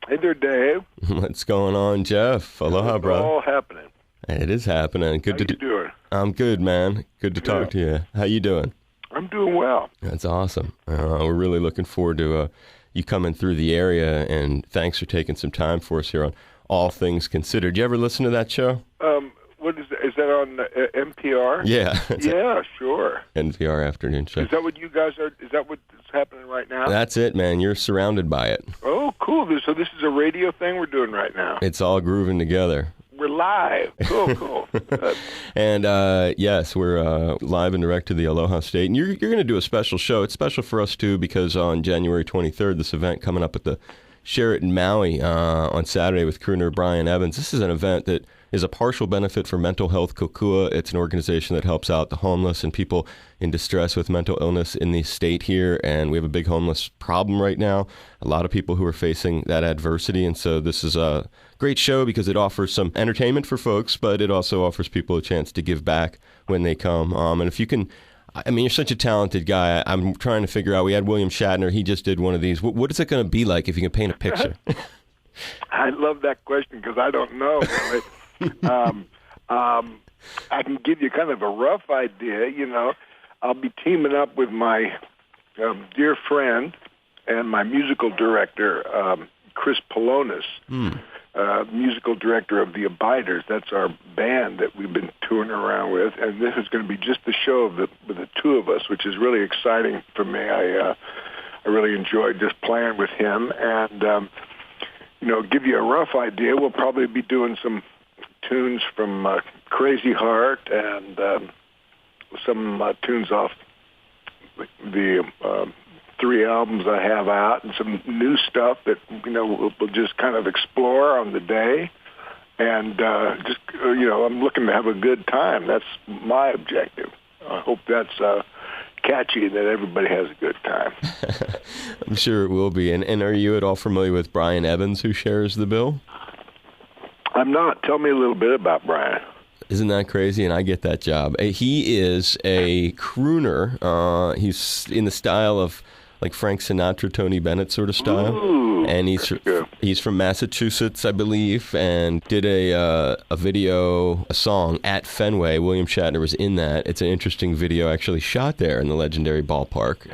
Hey there, Dave. What's going on, Jeff? Aloha, It's bro. all happening. It is happening. Good How to you doing? I'm good, man. Good to talk to you. How you doing? I'm doing well. That's awesome. We're really looking forward to you coming through the area, and thanks for taking some time for us here on All Things Considered. You ever listen to that show? What is that? Is that on NPR? Yeah. Yeah, sure. NPR afternoon show. Is that what you guys are? Is that what's happening right now? That's it, man. You're surrounded by it. Oh, cool. So this is a radio thing we're doing right now. It's all grooving together. We're live. Cool. Good. And yes, we're live and direct to the Aloha State. And you're going to do a special show. It's special for us, too, because on January 23rd, this event coming up at the Sheraton Maui on Saturday with crooner Brian Evans. This is an event that is a partial benefit for Mental Health Kokua. It's an organization that helps out the homeless and people in distress with mental illness in the state here. And we have a big homeless problem right now. A lot of people who are facing that adversity. And so this is a great show because it offers some entertainment for folks, but it also offers people a chance to give back when they come. And if you can, I mean, you're such a talented guy. I'm trying to figure out, we had William Shatner. He just did one of these. What is it going to be like if you can paint a picture? I love that question because I don't know. I can give you kind of a rough idea. You know, I'll be teaming up with my dear friend and my musical director, Chris Polonis, musical director of the Abiders. That's our band that we've been touring around with, and this is going to be just the show of with the two of us, which is really exciting for me. I really enjoyed just playing with him, and give you a rough idea. We'll probably be doing some tunes from Crazy Heart and some tunes off the 3 albums I have out, and some new stuff that we'll just kind of explore on the day. And I'm looking to have a good time. That's my objective. I hope that's catchy, that everybody has a good time. I'm sure it will be. And are you at all familiar with Brian Evans, who shares the bill? I'm not. Tell me a little bit about Brian. Isn't that crazy? And I get that job. He is a crooner. He's in the style of like Frank Sinatra, Tony Bennett sort of style. Ooh, and he's from Massachusetts, I believe, and did a song at Fenway. William Shatner was in that. It's an interesting video actually shot there in the legendary ballpark.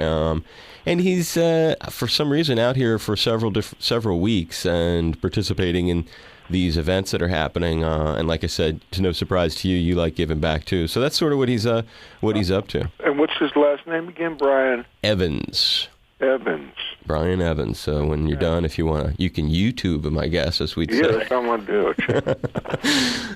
And he's, for some reason, out here for several weeks and participating in these events that are happening. And like I said, to no surprise to you, you like giving back too. So that's sort of what he's up to. And what's his last name again, Brian? Evans. Brian Evans. So when you're done, if you want to, you can YouTube him, I guess, as we'd say. Yeah, that's what I want to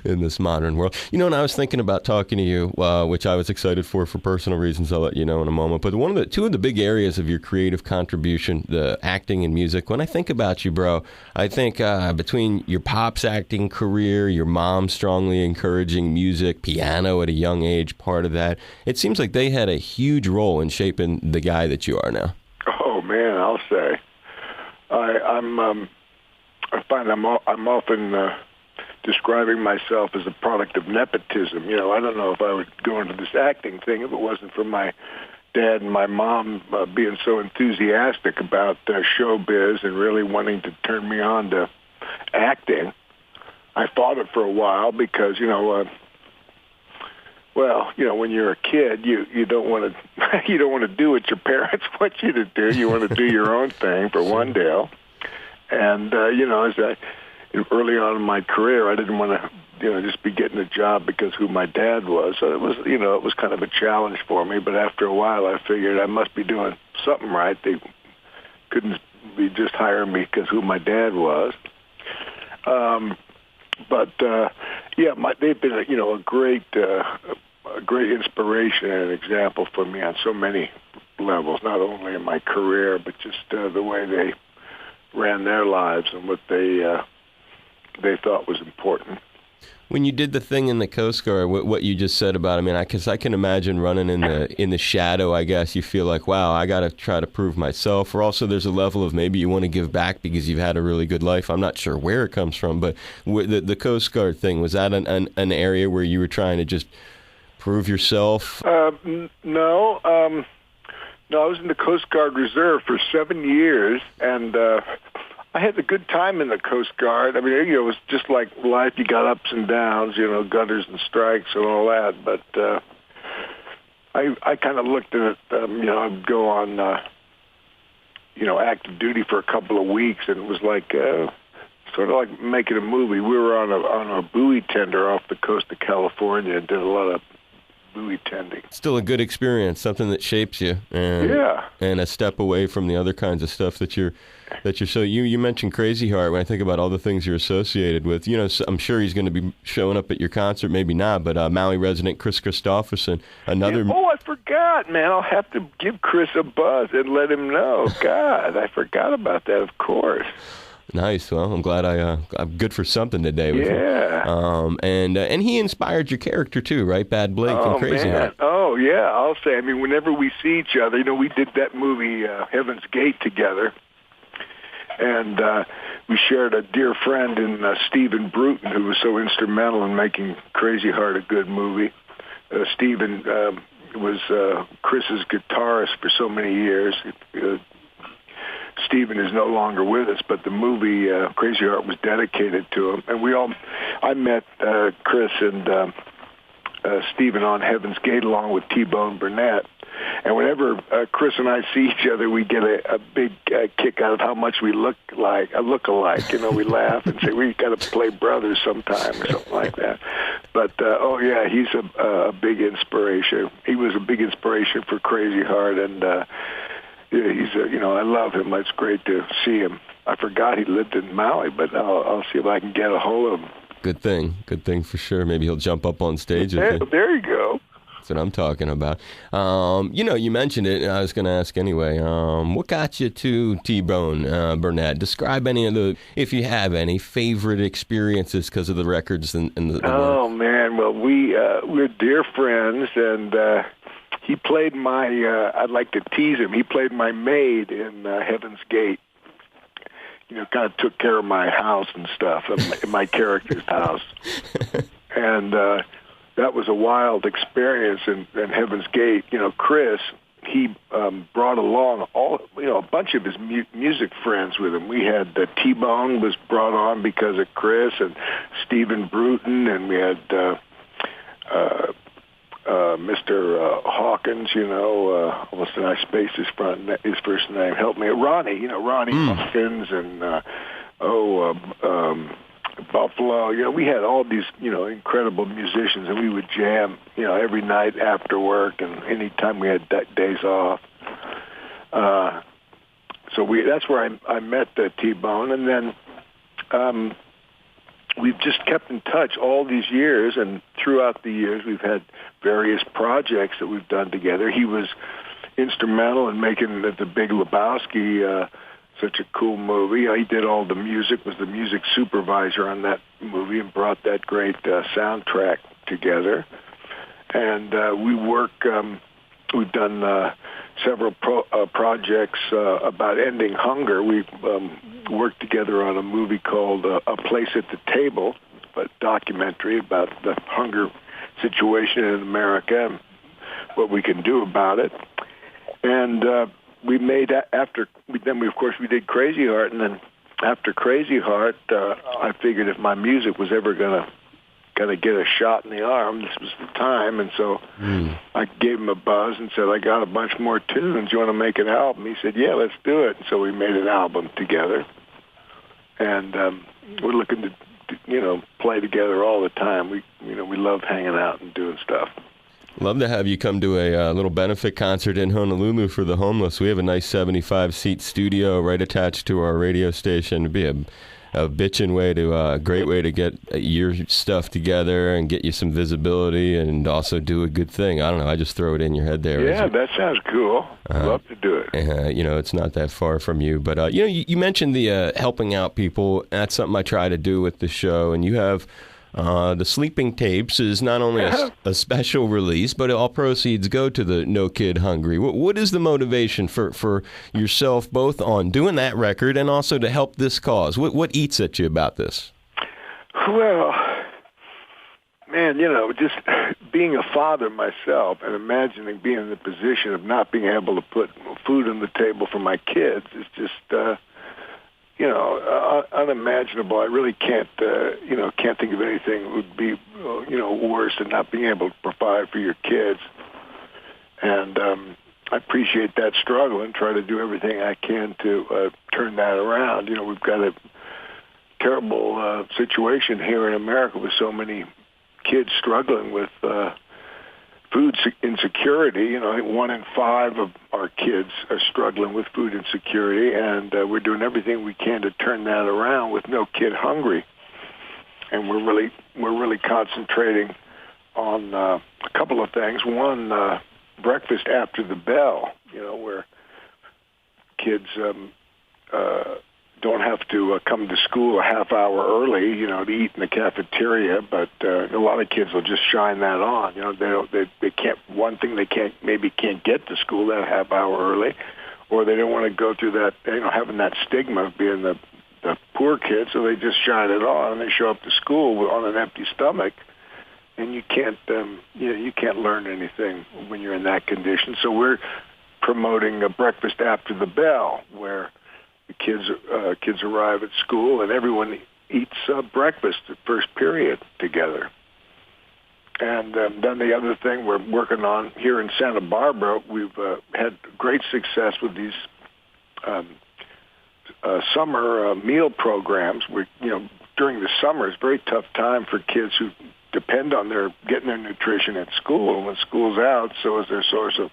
do. In this modern world. And I was thinking about talking to you, which I was excited for personal reasons. I'll let you know in a moment. But two of the big areas of your creative contribution, the acting and music, when I think about you, bro, I think between your pop's acting career, your mom strongly encouraging music, piano at a young age, part of that, it seems like they had a huge role in shaping the guy that you are now. Oh man, I'll say, I find I'm often describing myself as a product of nepotism. I don't know if I would go into this acting thing if it wasn't for my dad and my mom being so enthusiastic about showbiz and really wanting to turn me on to acting. I fought it for a while because when you're a kid, you don't want to do what your parents want you to do. You want to do your own thing for one deal. And early on in my career, I didn't want to just be getting a job because who my dad was. So it was kind of a challenge for me. But after a while, I figured I must be doing something right. They couldn't be just hiring me because who my dad was. They've been a great inspiration and an example for me on so many levels, not only in my career, but just the way they ran their lives and what they thought was important. When you did the thing in the Coast Guard, what you just said about, because I can imagine running in the shadow. I guess you feel like, wow, I got to try to prove myself. Or also, there's a level of maybe you want to give back because you've had a really good life. I'm not sure where it comes from, but the Coast Guard thing, was that an area where you were trying to just prove yourself? No, I was in the Coast Guard Reserve for 7 years, and I had a good time in the Coast Guard. I mean, you know, it was just like life. You got ups and downs, you know, gutters and strikes and all that. But I kind of looked at it, you know, I'd go on, you know, active duty for a couple of weeks, and it was like sort of like making a movie. We were on a buoy tender off the coast of California and did a lot of buoy tending. Still a good experience, something that shapes you, and a step away from the other kinds of stuff that you're. So you mentioned Crazy Heart. When I think about all the things you're associated with, you know, I'm sure he's going to be showing up at your concert, maybe not, but Maui resident Chris Christopherson, another. Yeah, I forgot, man. I'll have to give Chris a buzz and let him know. God, I forgot about that. Of course. Nice. Well, I'm glad I'm good for something today with you. And he inspired your character too, right? Bad Blake from Crazy Heart. Oh, yeah. I'll say. I mean, whenever we see each other, you know, we did that movie Heaven's Gate together. And we shared a dear friend in Stephen Bruton, who was so instrumental in making Crazy Heart a good movie. Stephen was Chris's guitarist for so many years. Stephen is no longer with us, but the movie Crazy Heart was dedicated to him. And I met Chris and Stephen on Heaven's Gate along with Tbone Burnett. And whenever Chris and I see each other, we get a big kick out of how much we look alike. You know, we laugh and say, we got to play brothers sometime or something like that. But, he's a big inspiration. He was a big inspiration for Crazy Heart, and I love him. It's great to see him. I forgot he lived in Maui, but I'll see if I can get a hold of him. Good thing for sure. Maybe he'll jump up on stage. There you go. That's what I'm talking about. You know, you mentioned it, and I was going to ask anyway. What got you to Tbone Burnett? Describe any of if you have any, favorite experiences because of the records and the Oh, work. Man. Well, we're dear friends, and he played I'd like to tease him, he played my maid in Heaven's Gate. You know, kind of took care of my house and stuff, my character's house. And that was a wild experience in Heaven's Gate. You know, Chris, he brought along a bunch of his music friends with him. We had Tbone was brought on because of Chris, and Stephen Bruton, and we had Mr. Hawkins, you know, almost did I space his first name? Help me. Ronnie Hawkins, and Buffalo. You know, we had all these, you know, incredible musicians, and we would jam, you know, every night after work and anytime we had days off. That's where I met Tbone, and then we've just kept in touch all these years, and throughout the years we've had various projects that we've done together. He was instrumental in making the Big Lebowski such a cool movie. He did all the music, was the music supervisor on that movie, and brought that great soundtrack together. And we've done several projects about ending hunger. We've worked together on a movie called A Place at the Table, a documentary about the hunger situation in America and what we can do about it. And we made we did Crazy Heart, and then after Crazy Heart, I figured if my music was ever going to get a shot in the arm, this was the time. And so I gave him a buzz and said, I got a bunch more tunes. You want to make an album? He said, yeah, let's do it. And so we made an album together. And we're looking to play together all the time. We love hanging out and doing stuff. Love to have you come to a little benefit concert in Honolulu for the homeless. We have a nice 75-seat studio right attached to our radio station. It'd be a bitchin' way a great way to get your stuff together and get you some visibility and also do a good thing. I don't know. I just throw it in your head there. Yeah, that sounds cool. I'd love to do it. It's not that far from you. But, you mentioned the helping out people. That's something I try to do with the show. And you have the Sleeping Tapes is not only a special release, but all proceeds go to the No Kid Hungry. What is the motivation for yourself, both on doing that record and also to help this cause? What eats at you about this? Well, man, just being a father myself and imagining being in the position of not being able to put food on the table for my kids is just, unimaginable. I really can't think of anything that would be, worse than not being able to provide for your kids. And I appreciate that struggle and try to do everything I can to turn that around. We've got a terrible situation here in America with so many kids struggling with food insecurity. 1 in 5 of our kids are struggling with food insecurity, and we're doing everything we can to turn that around with no kid hungry. And we're really concentrating on a couple of things. One, breakfast after the bell. Where kids don't have to come to school a half hour early, to eat in the cafeteria. But a lot of kids will just shine that on. They can't. One thing, they can't get to school that half hour early, or they don't want to go through that. Having that stigma of being the poor kid, so they just shine it on and they show up to school on an empty stomach. And you can't learn anything when you're in that condition. So we're promoting a breakfast after the bell, where the kids arrive at school and everyone eats breakfast at first period together. And then the other thing we're working on here in Santa Barbara, we've had great success with these summer meal programs. During the summer, it's a very tough time for kids who depend on getting their nutrition at school. And when school's out, so is their source of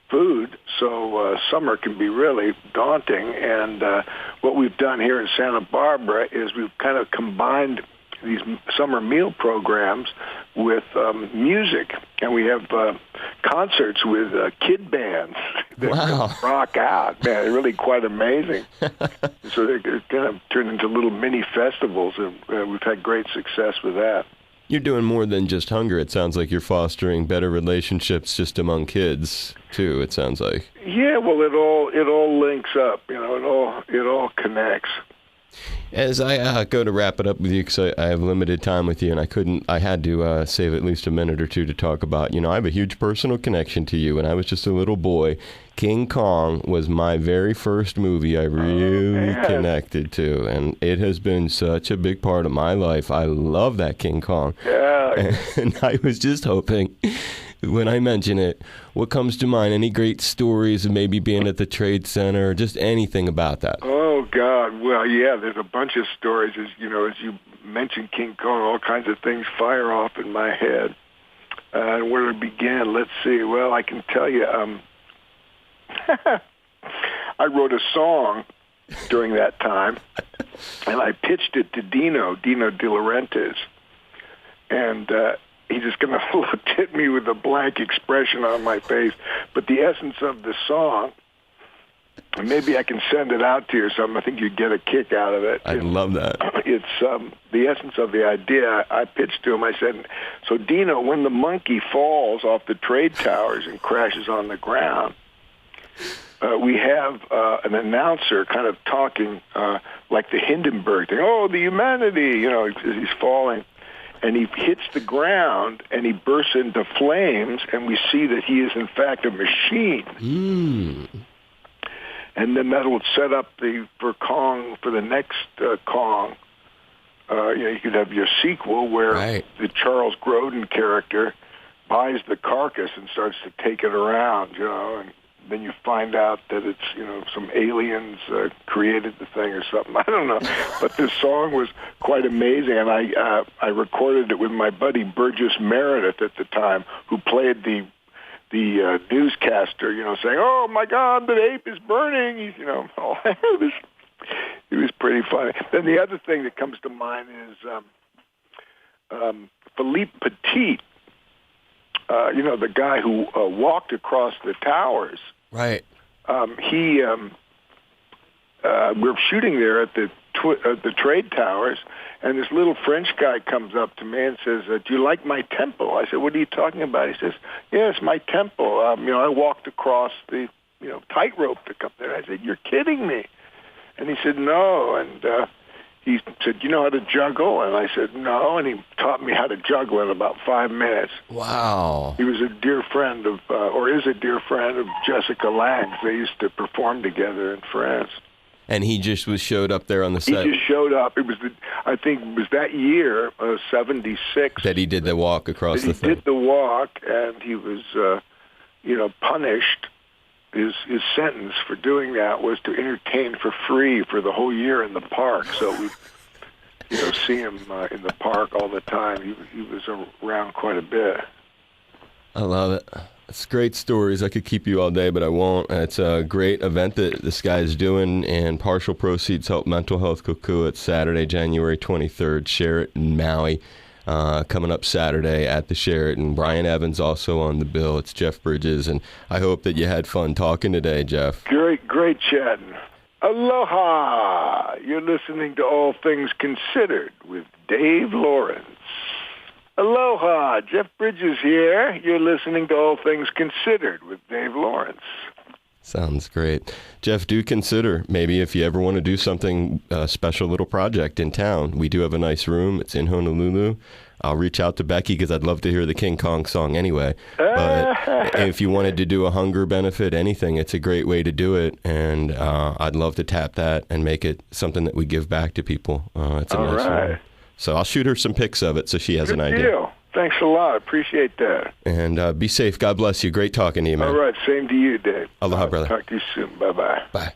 food. So summer can be really daunting. And what we've done here in Santa Barbara is we've kind of combined these summer meal programs with music, and we have concerts with kid bands that rock out. Man, they're really quite amazing. So they're kind of turned into little mini festivals, and we've had great success with that. You're doing more than just hunger. It sounds like you're fostering better relationships just among kids too. It sounds like. Yeah, well, it all links up. It all connects. As I go to wrap it up with you, because I have limited time with you, and I had to save at least a minute or two to talk about, I have a huge personal connection to you. When I was just a little boy, King Kong was my very first movie I really connected to, and it has been such a big part of my life. I love that King Kong. Yeah. And I was just hoping, when I mention it, what comes to mind? Any great stories of maybe being at the Trade Center, or just anything about that? Oh, God. Well, yeah, there's a bunch of stories. As you mentioned King Kong, all kinds of things fire off in my head. And where to begin? Let's see. Well, I can tell you, I wrote a song during that time, and I pitched it to Dino De Laurentiis. And he just kind of looked at me with a blank expression on my face. But the essence of the song, and maybe I can send it out to you or something. I think you'd get a kick out of it. I'd love that. It's the essence of the idea. I pitched to him. I said, so Dino, when the monkey falls off the trade towers and crashes on the ground, we have an announcer kind of talking like the Hindenburg thing. Oh, the humanity, as he's falling. And he hits the ground, and he bursts into flames, and we see that he is, in fact, a machine. Mm. And then that will set up for the next Kong. You could have your sequel where the Charles Grodin character buys the carcass and starts to take it around, and then you find out that it's, some aliens created the thing or something. I don't know. But this song was quite amazing, and I recorded it with my buddy Burgess Meredith at the time, who played the newscaster, saying, "Oh my God, the ape is burning." It was pretty funny. Then the other thing that comes to mind is Philippe Petit. The guy who walked across the towers. Right. We're shooting there at the trade towers, and this little French guy comes up to me and says, "Do you like my temple?" I said, "What are you talking about?" He says, "Yes, my temple. I walked across the tightrope to come there." I said, "You're kidding me." And he said, "No." And he said, "You know how to juggle?" And I said, "No." And he taught me how to juggle in about 5 minutes. Wow. He was a dear friend or is a dear friend of Jessica Lange's. They used to perform together in France. And he just showed up there on the set. He just showed up. It was, I think, it was that year, '76, that he did the walk across the thing. He did the walk, and he was, punished. His sentence for doing that was to entertain for free for the whole year in the park. So we, see him in the park all the time. He was around quite a bit. I love it. It's great stories. I could keep you all day, but I won't. It's a great event that this guy's doing, and partial proceeds help mental health Kukua. It's Saturday, January 23rd, Sheraton, Maui. Coming up Saturday at the Sheraton. Brian Evans also on the bill. It's Jeff Bridges, and I hope that you had fun talking today, Jeff. Great chatting. Aloha! You're listening to All Things Considered with Dave Lawrence. Aloha! Jeff Bridges here. You're listening to All Things Considered with Dave Lawrence. Sounds great. Jeff, do consider maybe if you ever want to do something, a special little project in town. We do have a nice room. It's in Honolulu. I'll reach out to Becky because I'd love to hear the King Kong song anyway. But if you wanted to do a hunger benefit, anything, it's a great way to do it. And I'd love to tap that and make it something that we give back to people. It's a nice room. So I'll shoot her some pics of it so she has an idea. Good deal. Thanks a lot. Appreciate that. And be safe. God bless you. Great talking to you, man. All right. Same to you, Dave. Aloha, brother. Talk to you soon. Bye-bye. Bye.